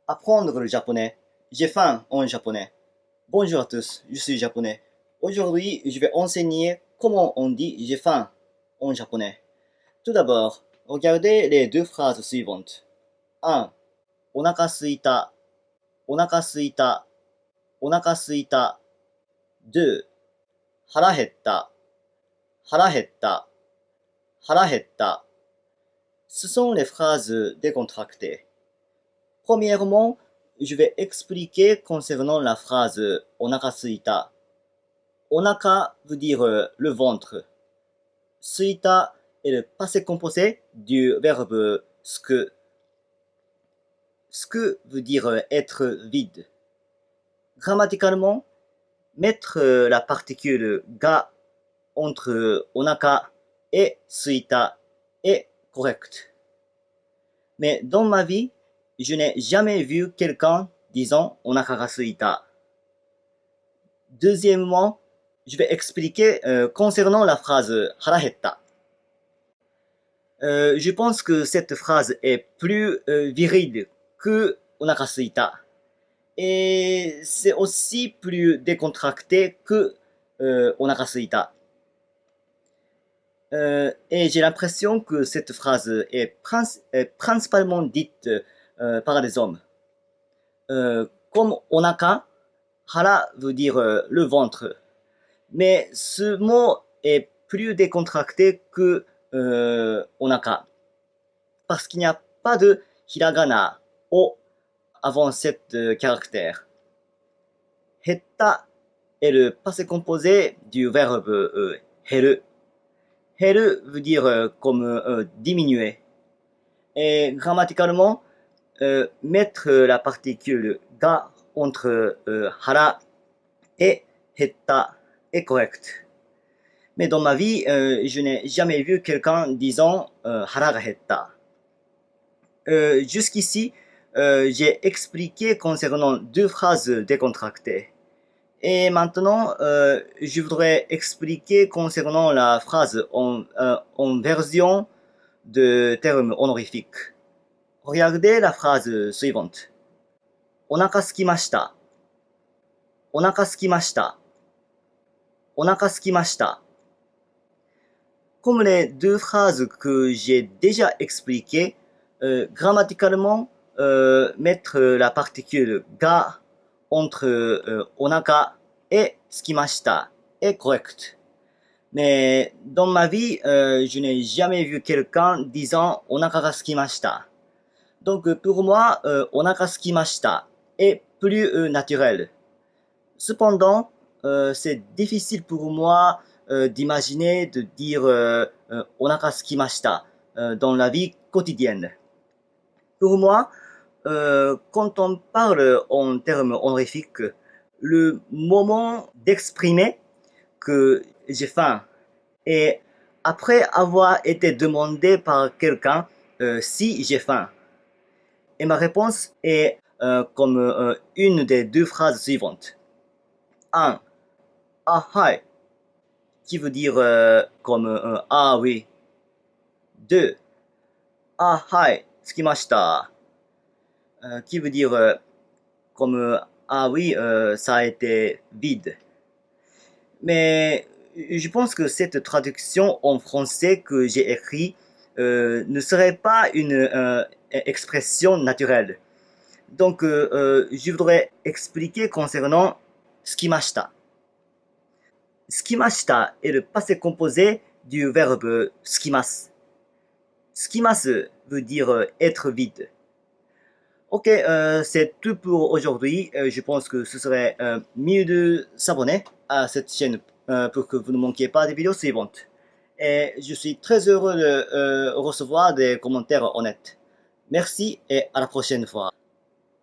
Apprendre le japonais. J'ai faim en japonais. Bonjour à tous, je suis japonais. Aujourd'hui, je vais enseigner comment on dit j'ai faim en japonais. Tout d'abord, regardez les deux phrases suivantes. 1. お腹すいた、お腹すいた、お腹すいた。2. 腹減った、腹減った、腹減った。Ce sont les phrases décontractées. Premièrement, je vais expliquer concernant la phrase onaka suita. Onaka veut dire le ventre. Suita est le passé composé du verbe suku. Suku veut dire être vide. Grammaticalement, mettre la particule ga entre onaka et suita est correct. Mais dans ma vie, je n'ai jamais vu quelqu'un disant onaka ga suita. Deuxièmement, je vais expliquer concernant la phrase hara hetta. Je pense que cette phrase est plus virile que onaka suita. Et c'est aussi plus décontracté que onaka suita. Et j'ai l'impression que cette phrase est principalement dite par les hommes. Comme onaka, hara veut dire le ventre. Mais ce mot est plus décontracté que onaka. Parce qu'il n'y a pas de hiragana o avant cet caractère. Hetta est le passé composé du verbe heru. Heru veut dire comme diminuer. Et grammaticalement, mettre la particule ga entre hara et hetta est correct. Mais dans ma vie, je n'ai jamais vu quelqu'un disant hara ga hetta. Jusqu'ici, j'ai expliqué concernant deux phrases décontractées. Et maintenant, je voudrais expliquer concernant la phrase en version de termes honorifiques. Regardez la phrase suivante. お腹すきました。お腹すきました。お腹すきました。Comme les deux phrases que j'ai déjà expliquées, grammaticalement, mettre la particule ga entre onaka et skimashita est correct. Mais dans ma vie, je n'ai jamais vu quelqu'un disant onaka ga skimashita. Donc pour moi, onaka skimashita est plus naturel. Cependant, c'est difficile pour moi d'imaginer de dire onaka skimashita dans la vie quotidienne. Pour moi, quand on parle en termes honorifiques, le moment d'exprimer que j'ai faim et après avoir été demandé par quelqu'un si j'ai faim. Et ma réponse est comme une des deux phrases suivantes. 1. Ah, hai, qui veut dire comme ah oui. 2. Ah, hai, tsukimashita, qui veut dire comme ah oui, ça a été vide. Mais je pense que cette traduction en français que j'ai écrit ne serait pas une expression naturelle. Donc, je voudrais expliquer concernant skimashita. Skimashita est le passé composé du verbe skimasu. Skimasu veut dire être vide. Ok, c'est tout pour aujourd'hui. Je pense que ce serait mieux de s'abonner à cette chaîne pour que vous ne manquiez pas des vidéos suivantes. Et je suis très heureux de recevoir des commentaires honnêtes. Merci et à la prochaine fois.